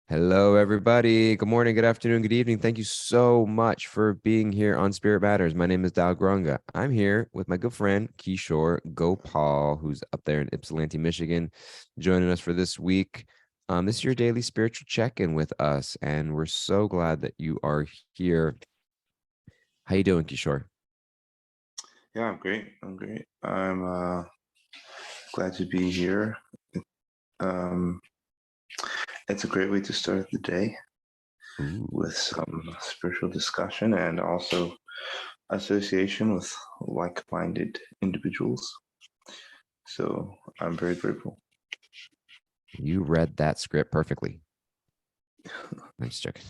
Hello, everybody. Good morning, good afternoon, good evening. Thank you so much for being here on Spirit Matters. My name is Dal Grunga. I'm here with my good friend Kishore Gopal, who's up there in Ypsilanti, Michigan, joining us for this week. This is your daily spiritual check-in with us, and we're so glad that you are here. How you doing, Kishore? Yeah, I'm great. I'm glad to be here. Um, it's a great way to start the day Ooh, with some spiritual discussion and also association with like-minded individuals. So I'm very grateful. you read that script perfectly. I'm just joking.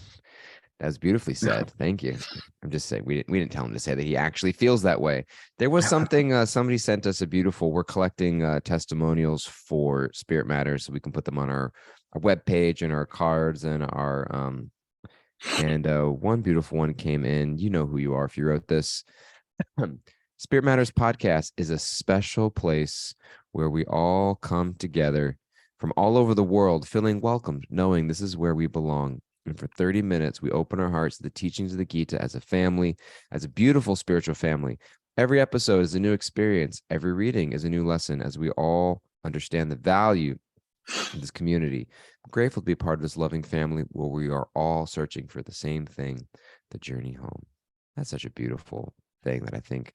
That was beautifully said. Thank you. I'm just saying we didn't tell him to say that he actually feels that way. There was something somebody sent us a beautiful. We're collecting testimonials for Spirit Matters, so we can put them on our webpage and our cards and our and one beautiful one came in. You know who you are if you wrote this. Spirit Matters podcast is a special place where we all come together from all over the world, feeling welcomed, knowing this is where we belong. And for 30 minutes, we open our hearts to the teachings of the Gita as a family, as a beautiful spiritual family. Every episode is a new experience. Every reading is a new lesson as we all understand the value of this community. I'm grateful to be part of this loving family where we are all searching for the same thing, the journey home. That's such a beautiful thing that I think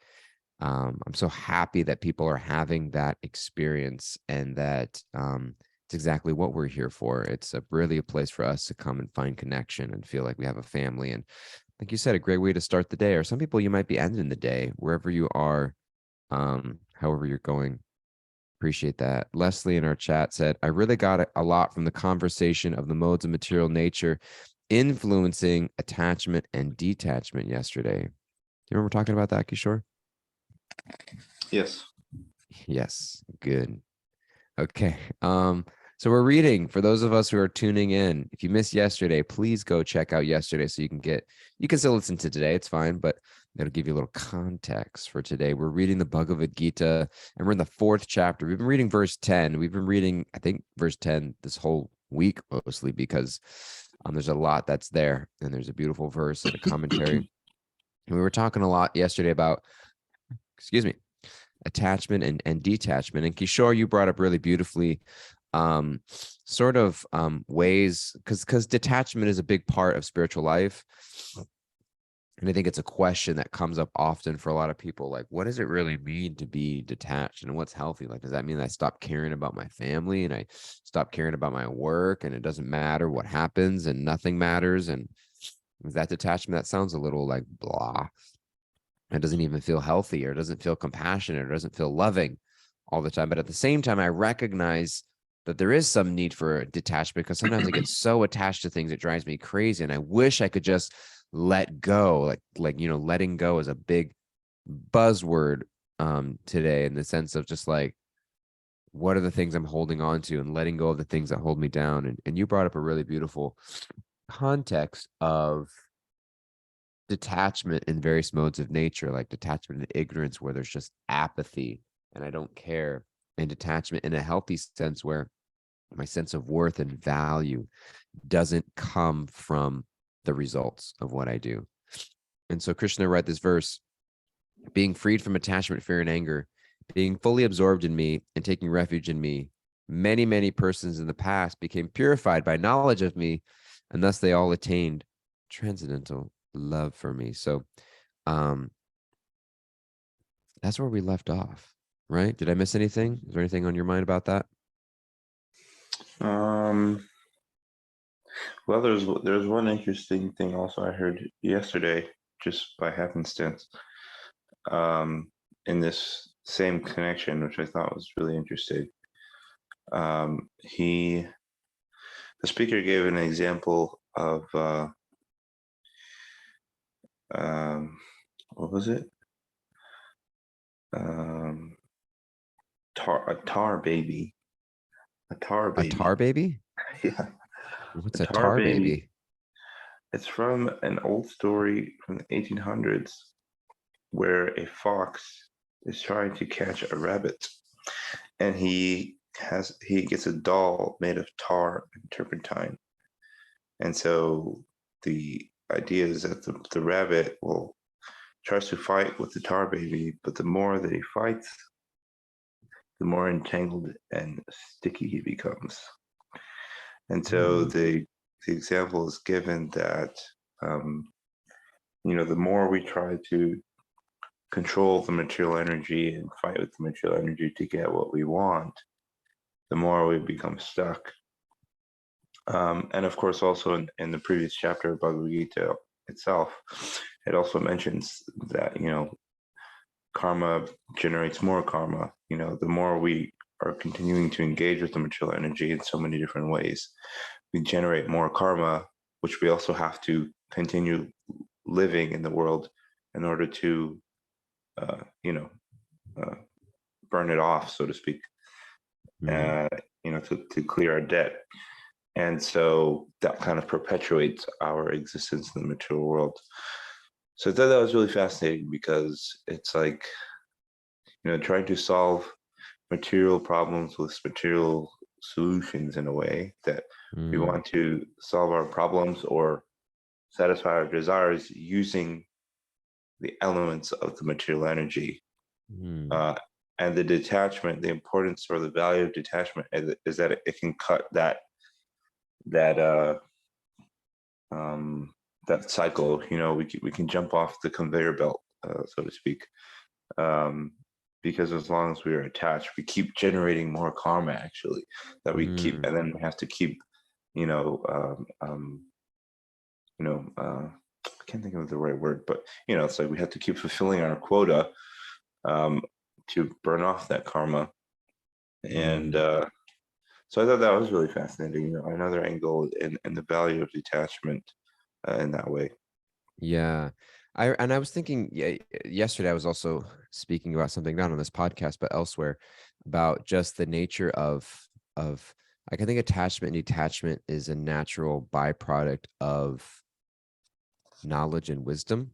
I'm so happy that people are having that experience and that it's exactly what we're here for. It's really a place for us to come and find connection and feel like we have a family. And like you said, a great way to start the day. Or some people you might be ending the day wherever you are, however you're going. Appreciate that. Leslie in our chat said, I really got a lot from the conversation of the modes of material nature influencing attachment and detachment yesterday. Do you remember talking about that, Kishore? Yes. Yes, good. Okay. So we're reading for those of us who are tuning in. If you missed yesterday, please go check out yesterday so you can still listen to today. It's fine, but it'll give you a little context for today. We're reading the Bhagavad Gita and we're in the 4th chapter. We've been reading verse 10. We've been reading, I think, verse 10 this whole week mostly because there's a lot that's there and there's a beautiful verse and a commentary. And we were talking a lot yesterday about, excuse me, attachment and detachment. And Kishore, you brought up really beautifully sort of ways because detachment is a big part of spiritual life. And I think it's a question that comes up often for a lot of people. Like, what does it really mean to be detached and what's healthy? Like, does that mean I stop caring about my family and I stop caring about my work and it doesn't matter what happens and nothing matters? And is that detachment? That sounds a little like blah. It doesn't even feel healthy or doesn't feel compassionate or doesn't feel loving all the time. But at the same time, I recognize that there is some need for detachment because sometimes I get so attached to things it drives me crazy. And I wish I could just let go. Letting go is a big buzzword today in the sense of just like, what are the things I'm holding on to and letting go of the things that hold me down. And you brought up a really beautiful context of detachment in various modes of nature, like detachment and ignorance, where there's just apathy and I don't care, and detachment in a healthy sense, where my sense of worth and value doesn't come from the results of what I do. And so Krishna read this verse, being freed from attachment, fear, and anger, being fully absorbed in me and taking refuge in me. Many, many persons in the past became purified by knowledge of me, and thus they all attained transcendental love for me. So um, that's where we left off, right? Did I miss anything? Is there anything on your mind about that? Um, well, there's one interesting thing also I heard yesterday, just by happenstance, in this same connection, which I thought was really interesting. The speaker gave an example of what was it? Um, a tar baby. A tar A tar baby. baby? Yeah, a What's a tar tar baby. baby? It's from an old story from the 1800s where a fox is trying to catch a rabbit, and he gets a doll made of tar and turpentine, And so the idea is that the rabbit will tries to fight with the tar baby, but the more that he fights, the more entangled and sticky he becomes. And so Mm, the example is given that um, the more we try to control the material energy and fight with the material energy to get what we want, the more we become stuck. And of course, also in the previous chapter of Bhagavad Gita itself, it also mentions that karma generates more karma. The more we are continuing to engage with the material energy in so many different ways, we generate more karma, which we also have to continue living in the world in order to, uh, you know, uh, burn it off, so to speak, mm, to clear our debt. And so that kind of perpetuates our existence in the material world. So I thought that was really fascinating because it's like, trying to solve material problems with material solutions in a way that we mm, want to solve our problems or satisfy our desires using the elements of the material energy. mm, Uh, and the detachment, the importance or the value of detachment is that it can cut that um, that cycle. We can jump off the conveyor belt, so to speak, um, because as long as we are attached, we keep generating more karma. Actually, that we keep, mm. and then we have to keep, you know, um, um, I can't think of the right word, but it's like we have to keep fulfilling our quota um, to burn off that karma. And Mm. so I thought that was really fascinating. Another angle in the value of detachment in that way. Yeah. I was thinking yesterday I was also speaking about something not on this podcast but elsewhere about just the nature of like I think attachment and detachment is a natural byproduct of knowledge and wisdom.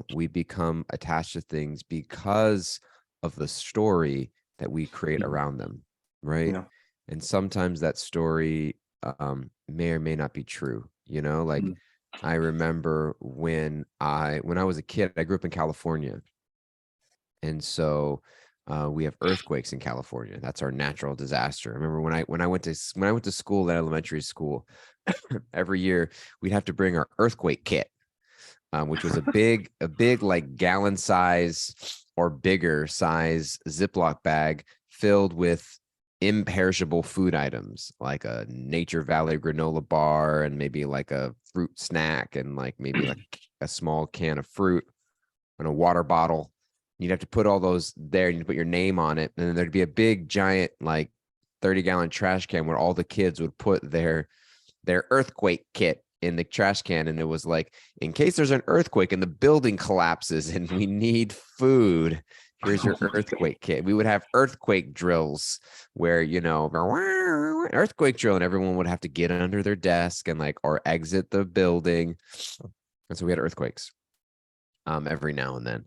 We become attached to things because of the story that we create Mhm. around them, right? Yeah. And sometimes that story may or may not be true, like Mhm. I remember when I was a kid, I grew up in California. And so we have earthquakes in California. That's our natural disaster. I remember when I went to school at elementary school, every year we'd have to bring our earthquake kit, which was a big like gallon size or bigger size Ziploc bag filled with imperishable food items like a Nature Valley granola bar and maybe like a fruit snack and like maybe like a small can of fruit and a water bottle. You'd have to put all those there and you'd put your name on it. And then there'd be a big giant like 30-gallon trash can where all the kids would put their earthquake kit in the trash can. And it was like, in case there's an earthquake and the building collapses and we need food, here's your Oh my God. earthquake kit. We would have earthquake drills where, earthquake drill, and everyone would have to get under their desk and like, or exit the building. And so we had earthquakes every now and then.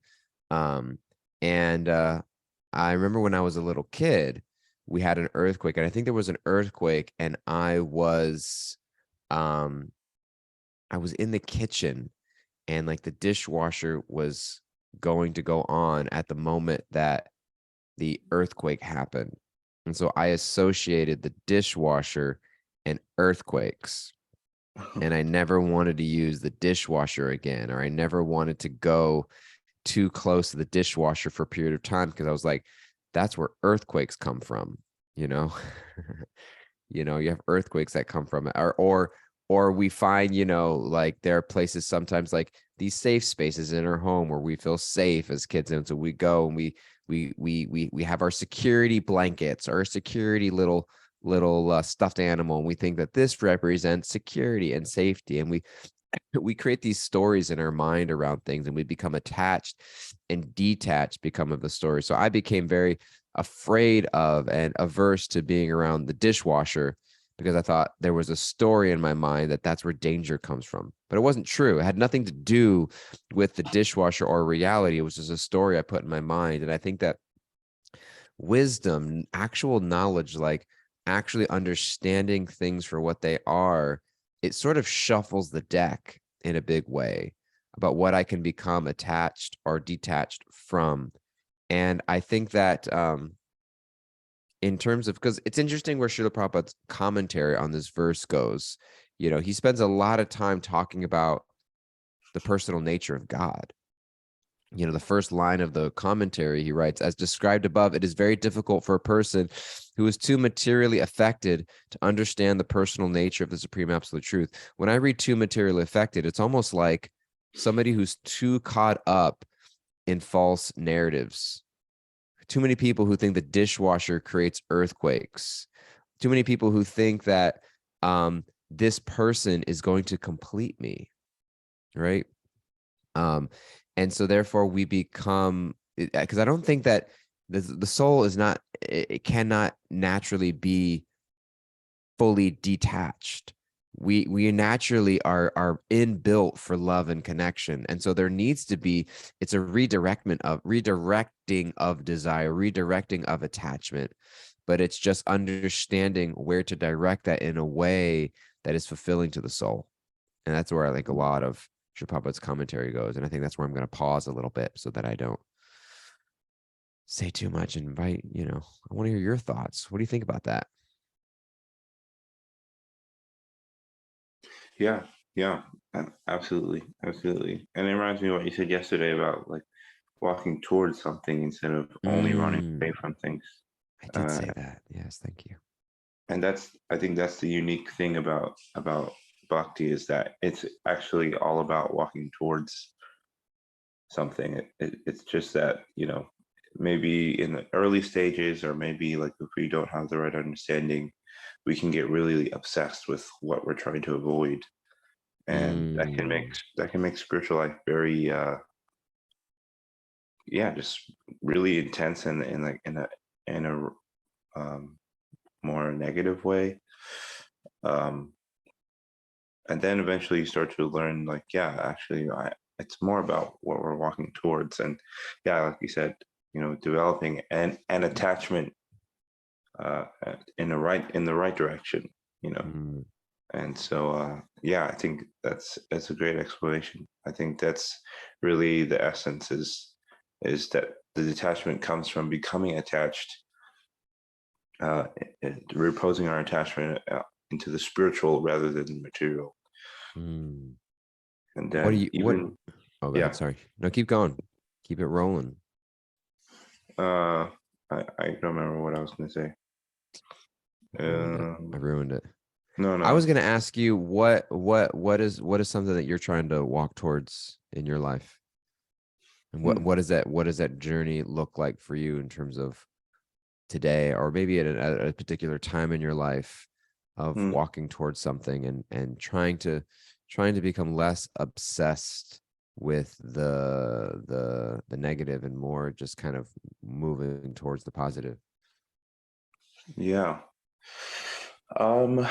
Um, and I remember when I was a little kid, we had an earthquake, and I think there was an earthquake, and um, I was in the kitchen, and like the dishwasher was going to go on at the moment that the earthquake happened. And so I associated the dishwasher and earthquakes. And I never wanted to use the dishwasher again, or I never wanted to go too close to the dishwasher for a period of time because I was like, that's where earthquakes come from, you know. You have earthquakes that come from it, or we find, like there are places sometimes like these safe spaces in our home where we feel safe as kids, and so we go and we have our security blankets, our security little stuffed animal, and we think that this represents security and safety, and we create these stories in our mind around things, and we become attached and detached become of the story. So I became very afraid of and averse to being around the dishwasher because I thought there was a story in my mind that that's where danger comes from. But it wasn't true. It had nothing to do with the dishwasher or reality. It was just a story I put in my mind. And I think that wisdom, actual knowledge, like actually understanding things for what they are, it sort of shuffles the deck in a big way about what I can become attached or detached from. And I think that in terms of, because it's interesting where Srila Prabhupada's commentary on this verse goes, he spends a lot of time talking about the personal nature of God. The first line of the commentary, he writes, as described above, it is very difficult for a person who is too materially affected to understand the personal nature of the supreme absolute truth. When I read too materially affected, it's almost like somebody who's too caught up in false narratives. Too many people who think the dishwasher creates earthquakes. Too many people who think that this person is going to complete me, right? And so therefore we become, because I don't think that the soul is not, it cannot naturally be fully detached. We naturally are inbuilt for love and connection. And so there needs to be, it's a redirecting of desire, redirecting of attachment, but it's just understanding where to direct that in a way that is fulfilling to the soul. And that's where I think a lot of Srila Prabhupada's commentary goes. And I think that's where I'm going to pause a little bit so that I don't say too much and invite, I want to hear your thoughts. What do you think about that? Yeah, yeah, absolutely, absolutely. And it reminds me of what you said yesterday about like walking towards something instead of only running away from things. I did Uh, say that. Yes, thank you. and I think that's the unique thing about bhakti is that it's actually all about walking towards something. It's just that maybe in the early stages, or maybe like if we don't have the right understanding, we can get really obsessed with what we're trying to avoid, and that can make spiritual life very yeah, just really intense and in like in a more negative way. Um, and then eventually you start to learn like, yeah, actually, it's more about what we're walking towards, and yeah, like you said, developing an attachment in the right direction, you know. Mm. And so, yeah, I think that's a great explanation. I think that's really the essence is that the detachment comes from becoming attached, reposing our attachment into the spiritual rather than the material. Mm. And What do then you, what? even, Oh, go ahead. yeah, Sorry. No, keep going. Keep it rolling. uh, I don't remember what I was going to say. I ruined it. I ruined it. No, I was no. going to ask you what is something that you're trying to walk towards in your life? And Hmm. what does that journey look like for you in terms of today, or maybe at a particular time in your life of Hmm. walking towards something and trying to become less obsessed with the negative and more just kind of moving towards the positive. Yeah. Um,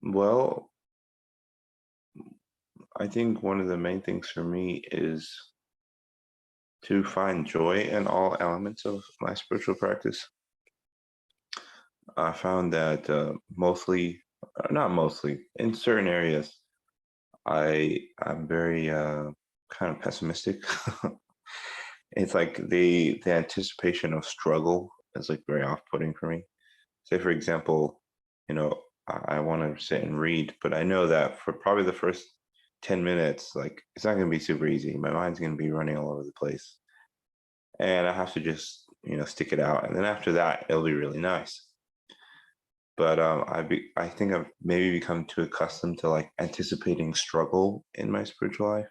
well, I think one of the main things for me is to find joy in all elements of my spiritual practice. I found that mostly, not mostly, in certain areas, I'm very kind of pessimistic. It's like the anticipation of struggle is like very off-putting for me. Say, for example, I want to sit and read, but I know that for probably the first 10 minutes, like it's not going to be super easy. My mind's going to be running all over the place. And I have to just, stick it out. And then after that, it'll be really nice. But I think I've maybe become too accustomed to like anticipating struggle in my spiritual life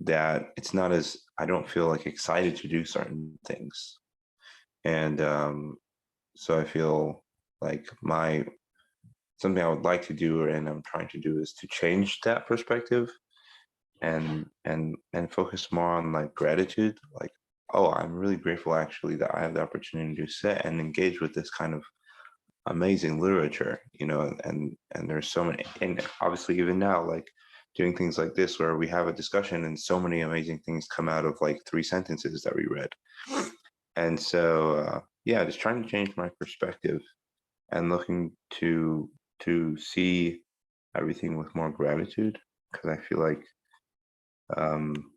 that it's not as I don't feel like excited to do certain things. And so I feel like my something I would like to do and I'm trying to do is to change that perspective and focus more on like gratitude. Like, oh, I'm really grateful actually that I have the opportunity to sit and engage with this kind of amazing literature, and there's so many, and obviously even now, like doing things like this where we have a discussion and so many amazing things come out of like 3 sentences that we read. And so, yeah, just trying to change my perspective and looking to to see everything with more gratitude, because I feel like um,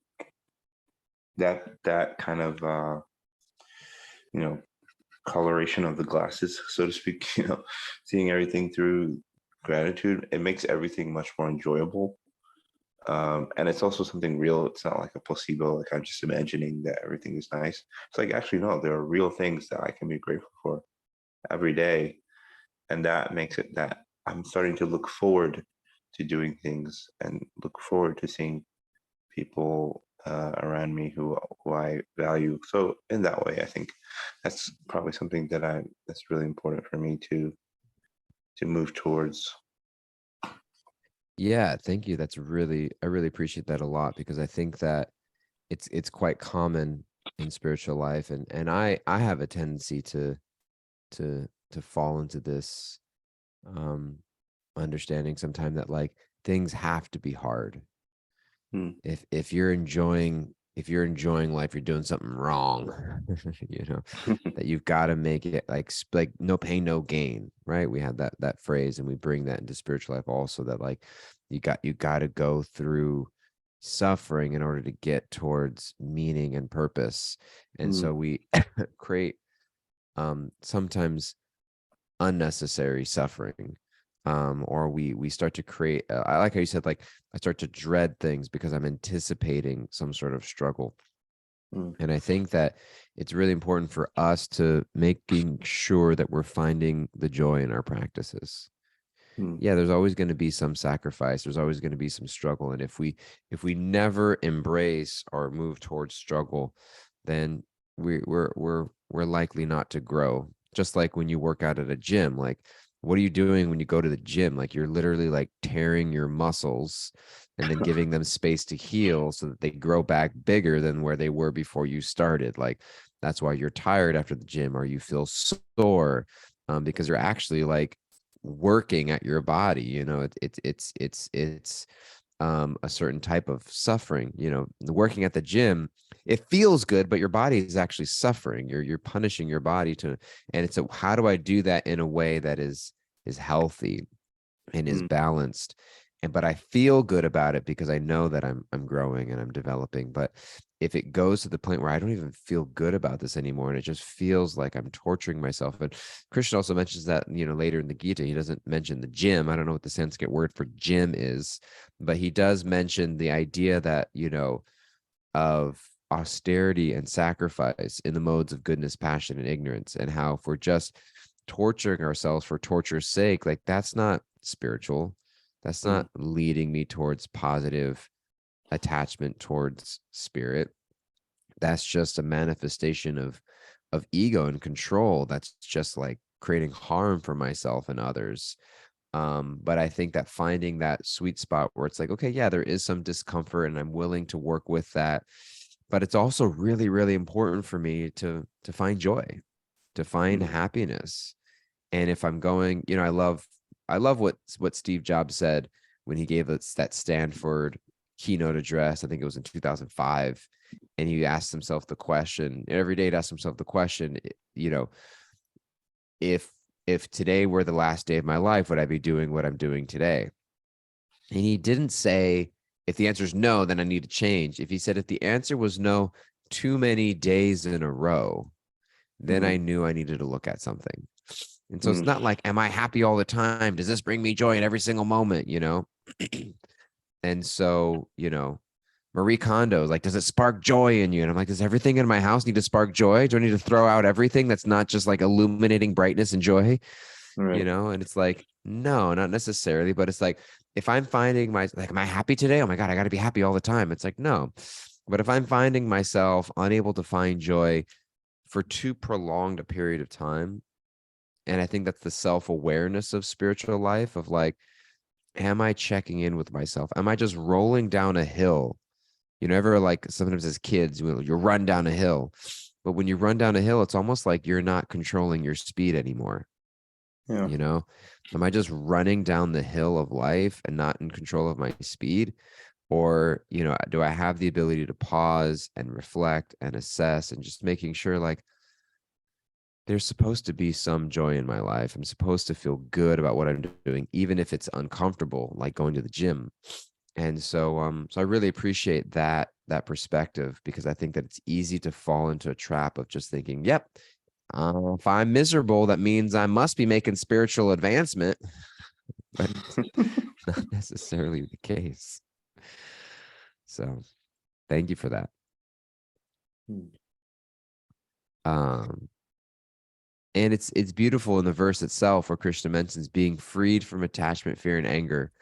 that kind of you know coloration of the glasses, so to speak, seeing everything through gratitude, it makes everything much more enjoyable. And it's also something real. It's not like a placebo, like I'm just imagining that everything is nice. It's like, actually, no, there are real things that I can be grateful for every day. And that makes it that I'm starting to look forward to doing things and look forward to seeing people around me who I value. So in that way, I think that's probably something that's really important for me to move towards. Yeah, thank you. I really appreciate that a lot, because I think that it's quite common in spiritual life, and I have a tendency to fall into this um understanding sometime that like things have to be hard. Mm, If you're enjoying life, you're doing something wrong. you know that you've got to make it like like no pain no gain, right? We have that phrase, and we bring that into spiritual life also, that like you got to go through suffering in order to get towards meaning and purpose. And mm, so we create sometimes unnecessary suffering, or we start to create, I like how you said, like, I start to dread things because I'm anticipating some sort of struggle. mm, And I think that it's really important for us to making sure that we're finding the joy in our practices. mm, Yeah, there's always going to be some sacrifice, there's always going to be some struggle, and if we never embrace or move towards struggle, then we're likely not to grow. Just like when you work out at a gym, like, what are you doing when you go to the gym? Like, you're literally like tearing your muscles and then giving them space to heal so that they grow back bigger than where they were before you started. Like, that's why you're tired after the gym, or you feel sore, because you're actually like working at your body. It's a certain type of suffering. The working at the gym, it feels good, but your body is actually suffering. You're punishing your body to, and it's how do I do that in a way that is healthy and is mm, balanced, and but I feel good about it because I know that I'm growing and I'm developing. But if it goes to the point where I don't even feel good about this anymore, and it just feels like I'm torturing myself. And Krishna also mentions that, later in the Gita, he doesn't mention the gym. I don't know what the Sanskrit word for gym is, but he does mention the idea that, of austerity and sacrifice in the modes of goodness, passion, and ignorance, and how if we're just torturing ourselves for torture's sake, like, that's not spiritual. That's mm, not leading me towards positive attachment towards spirit. That's just a manifestation of ego and control. That's just like creating harm for myself and others. But I think that finding that sweet spot where it's like, okay, yeah, there is some discomfort and I'm willing to work with that, but it's also really, really important for me to find joy, to find mm, happiness. And if I'm going, I love what Steve Jobs said when he gave us that Stanford keynote address. I think it was in 2005. And he asked himself the question, every day he'd ask himself the question, you know, if today were the last day of my life, would I be doing what I'm doing today? And he didn't say, if the answer is no, then I need to change. If he said, if the answer was no, too many days in a row, then I mm, knew I needed to look at something. And so it's mm, not like, am I happy all the time? Does this bring me joy in every single moment? And so, Marie Kondo is like, does it spark joy in you? And I'm like, does everything in my house need to spark joy? Do I need to throw out everything that's not just like illuminating brightness and joy? right. And it's like, no, not necessarily. But it's like, if I'm finding am I happy today? Oh my God, I got to be happy all the time. It's like, no. But if I'm finding myself unable to find joy for too prolonged a period of time, and I think that's the self-awareness of spiritual life, of like, am I checking in with myself? Am I just rolling down a hill? Ever, like, sometimes as kids, you run down a hill, but when you run down a hill, it's almost like you're not controlling your speed anymore. Yeah. you know am I just running down the hill of life and not in control of my speed? Or, do I have the ability to pause and reflect and assess, and just making sure, like, there's supposed to be some joy in my life. I'm supposed to feel good about what I'm doing, even if it's uncomfortable, like going to the gym. And so I really appreciate that perspective, because I think that it's easy to fall into a trap of just thinking, yep, if I'm miserable, that means I must be making spiritual advancement, but not necessarily the case. So thank you for that. Um, and it's beautiful in the verse itself, where Krishna mentions being freed from attachment, fear, and anger,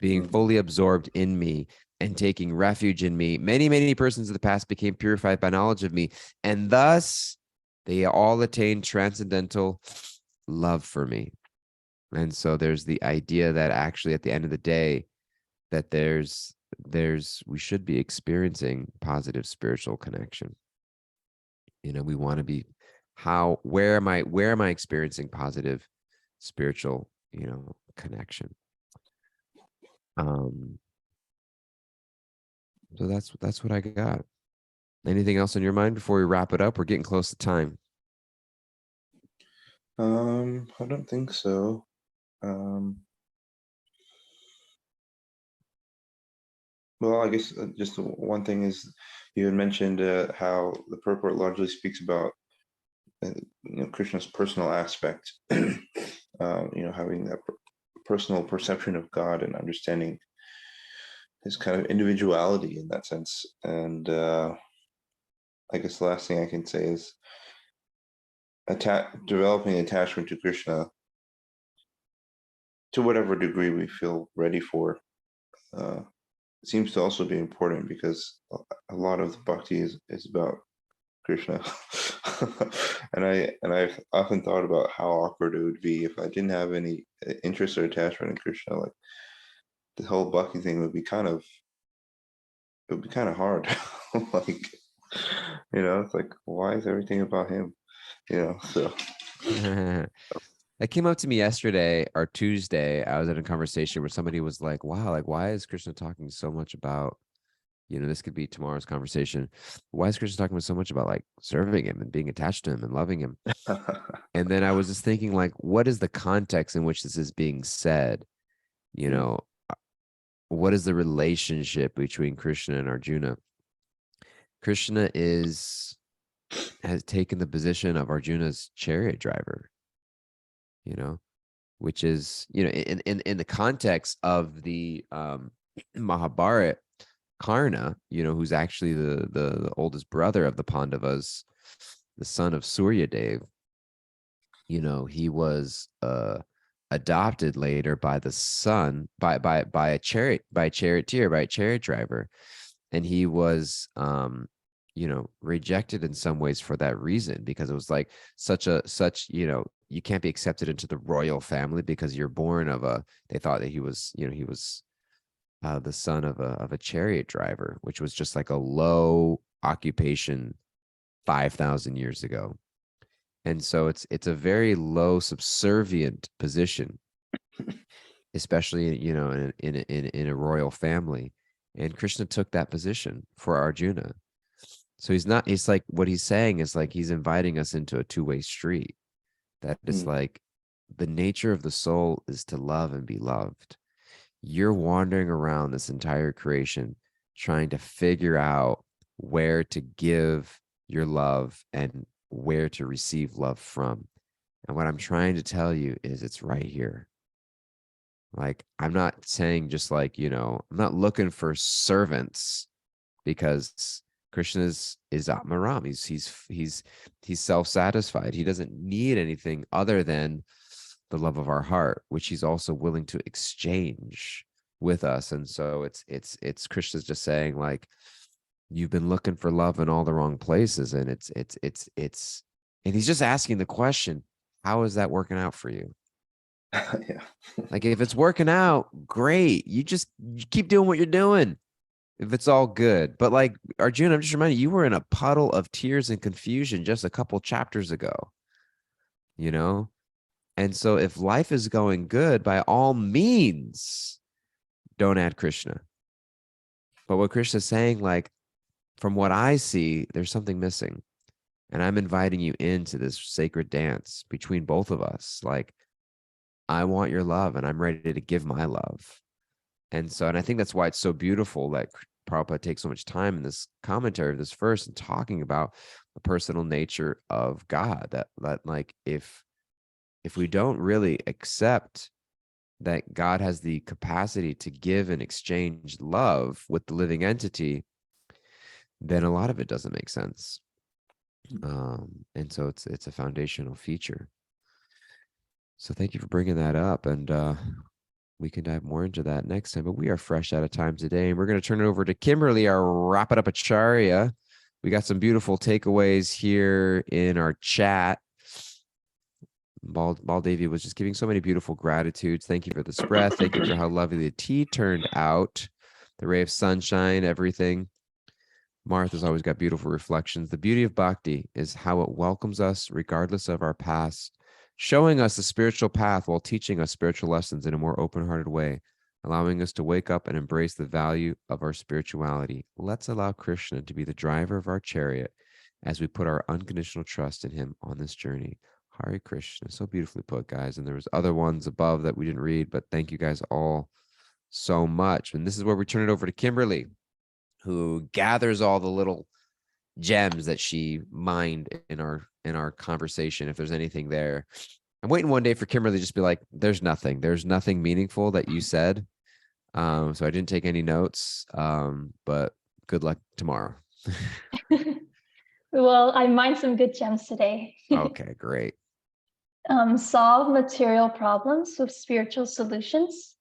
being fully absorbed in me and taking refuge in me. Many, many persons of the past became purified by knowledge of me, and thus they all attained transcendental love for me. And so there's the idea that actually at the end of the day, that we should be experiencing positive spiritual connection. We want to be, where am I experiencing positive spiritual, connection? So that's what I got. Anything else on your mind before we wrap it up? We're getting close to time. I don't think so. Well, I guess just one thing is, you had mentioned how the purport largely speaks about Krishna's personal aspect, having that personal perception of God and understanding his kind of individuality in that sense. And I guess the last thing I can say is developing attachment to Krishna to whatever degree we feel ready for seems to also be important, because a lot of the bhakti is about Krishna. and I've often thought about how awkward it would be if I didn't have any interest or attachment in Krishna. Like, the whole bhakti thing would be kind of hard. Like, it's like, why is everything about him? So That came up to me yesterday or Tuesday. I was in a conversation where somebody was like, wow, like, why is Krishna talking so much about, this could be tomorrow's conversation. Why is Krishna talking so much about like serving him and being attached to him and loving him? And then I was just thinking, like, what is the context in which this is being said? What is the relationship between Krishna and Arjuna? Krishna has taken the position of Arjuna's chariot driver, which is, in the context of the Mahabharata, Karna, who's actually the oldest brother of the Pandavas, the son of Suryadev, he was adopted later by the son by a charioteer, by a chariot driver, and he was rejected in some ways for that reason, because it was like such you can't be accepted into the royal family because you're born of they thought that he was the son of a chariot driver, which was just like a low occupation 5,000 years ago. And so it's a very low subservient position, especially in a royal family. And Krishna took that position for Arjuna. So he's like, what he's saying is like, he's inviting us into a two-way street. That is like, the nature of the soul is to love and be loved. You're wandering around this entire creation trying to figure out where to give your love and where to receive love from. And what I'm trying to tell you is, it's right here. Like, I'm not saying just like, I'm not looking for servants, because Krishna is Atmaram. He's self-satisfied. He doesn't need anything other than the love of our heart, which he's also willing to exchange with us. And so it's Krishna's just saying, like, you've been looking for love in all the wrong places. And and he's just asking the question, how is that working out for you? yeah. Like, if it's working out, great. You keep doing what you're doing, if it's all good. But like, Arjuna, I'm just reminding you, were in a puddle of tears and confusion just a couple chapters ago, And so if life is going good, by all means, don't add Krishna. But what Krishna's saying, like, from what I see, there's something missing. And I'm inviting you into this sacred dance between both of us. Like, I want your love and I'm ready to give my love. And so, and I think that's why it's so beautiful that Prabhupada takes so much time in this commentary of this verse and talking about the personal nature of God. That like, if we don't really accept that God has the capacity to give and exchange love with the living entity, then a lot of it doesn't make sense. And so it's a foundational feature. So thank you for bringing that up, and we can dive more into that next time. But we are fresh out of time today, and we're going to turn it over to Kimberly, our wrap it up acharya. We got some beautiful takeaways here in our chat. Baldevi was just giving so many beautiful gratitudes. Thank you for this breath. Thank you for how lovely the tea turned out. The ray of sunshine, everything. Martha's always got beautiful reflections. The beauty of bhakti is how it welcomes us regardless of our past, showing us the spiritual path while teaching us spiritual lessons in a more open-hearted way, allowing us to wake up and embrace the value of our spirituality. Let's allow Krishna to be the driver of our chariot as we put our unconditional trust in him on this journey. Hare Krishna. So beautifully put, guys. And there was other ones above that we didn't read, but thank you guys all so much. And this is where we turn it over to Kimberly, who gathers all the little gems that she mined in our conversation. If there's anything there, I'm waiting one day for Kimberly to just be like, there's nothing meaningful that you said. So I didn't take any notes. But good luck tomorrow. Well, I mined some good gems today. Okay, great. Solve material problems with spiritual solutions.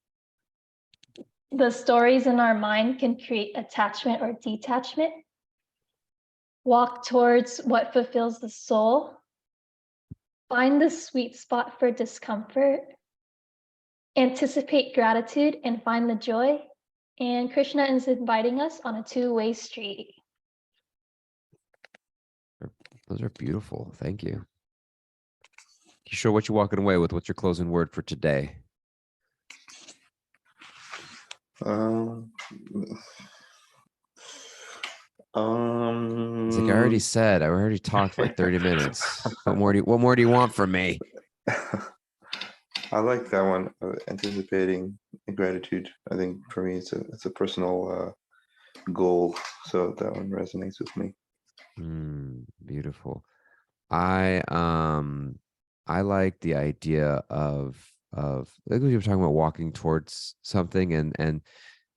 The stories in our mind can create attachment or detachment. Walk towards what fulfills the soul. Find the sweet spot for discomfort. Anticipate gratitude and find the joy. And Krishna is inviting us on a two-way street. Those are beautiful. Thank you. You sure what you're walking away with? What's your closing word for today? It's like I already said. I already talked for like 30 minutes. What more do you want from me? I like that one. Anticipating gratitude. I think for me, it's a personal goal. So that one resonates with me. Beautiful. I like the idea of like we were talking about walking towards something, and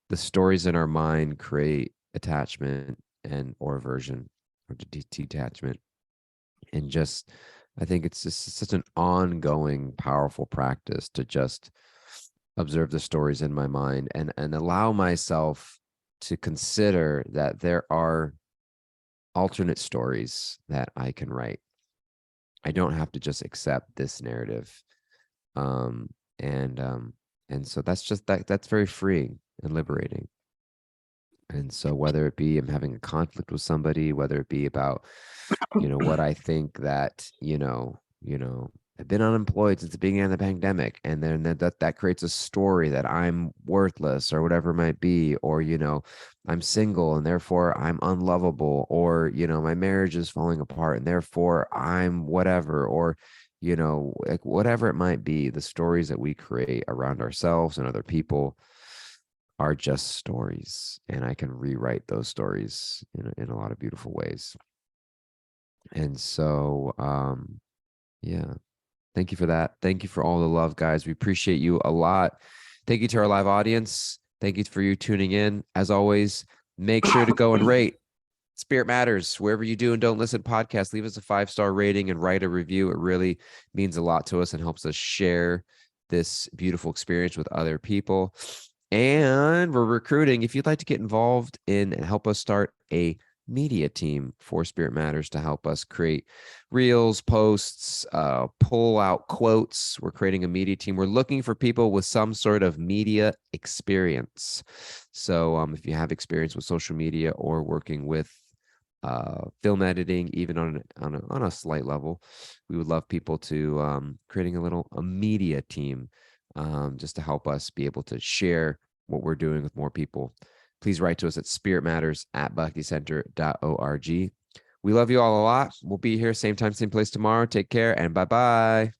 the stories in our mind create attachment and or aversion or detachment. And just, I think it's just such an ongoing, powerful practice to just observe the stories in my mind and allow myself to consider that there are alternate stories that I can write. I don't have to just accept this narrative. And so that's very freeing and liberating. And so whether it be I'm having a conflict with somebody, whether it be about, what I think that, I've been unemployed since the beginning of the pandemic, and then that creates a story that I'm worthless or whatever it might be, or, I'm single and therefore I'm unlovable, or, my marriage is falling apart and therefore I'm whatever, or, like whatever it might be, the stories that we create around ourselves and other people are just stories, and I can rewrite those stories in a lot of beautiful ways. And so, yeah, thank you for that. Thank you for all the love, guys. We appreciate you a lot. Thank you to our live audience. Thank you for you tuning in. As always, make sure to go and rate Spirit Matters wherever you do and don't listen podcast. Leave us a 5-star rating and write a review. It really means a lot to us and helps us share this beautiful experience with other people. And we're recruiting. If you'd like to get involved in and help us start a media team for Spirit Matters to help us create reels, posts, pull out quotes, we're creating a media team. We're looking for people with some sort of media experience. So if you have experience with social media or working with film editing, even on a slight level, we would love people to creating a media team, just to help us be able to share what we're doing with more people. Please write to us at spiritmatters@bhakticenter.org. We love you all a lot. We'll be here same time, same place tomorrow. Take care and bye-bye.